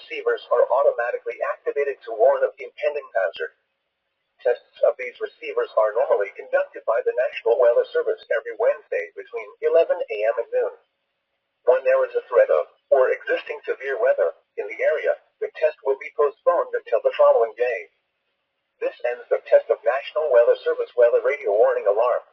receivers are automatically activated to warn of impending hazard. Tests of these receivers are normally conducted by the National Weather Service every Wednesday between 11 a.m. and noon. When there is a threat of, or existing severe weather, in the area, the test will be postponed until the following day. This ends the test of National Weather Service weather radio warning alarm.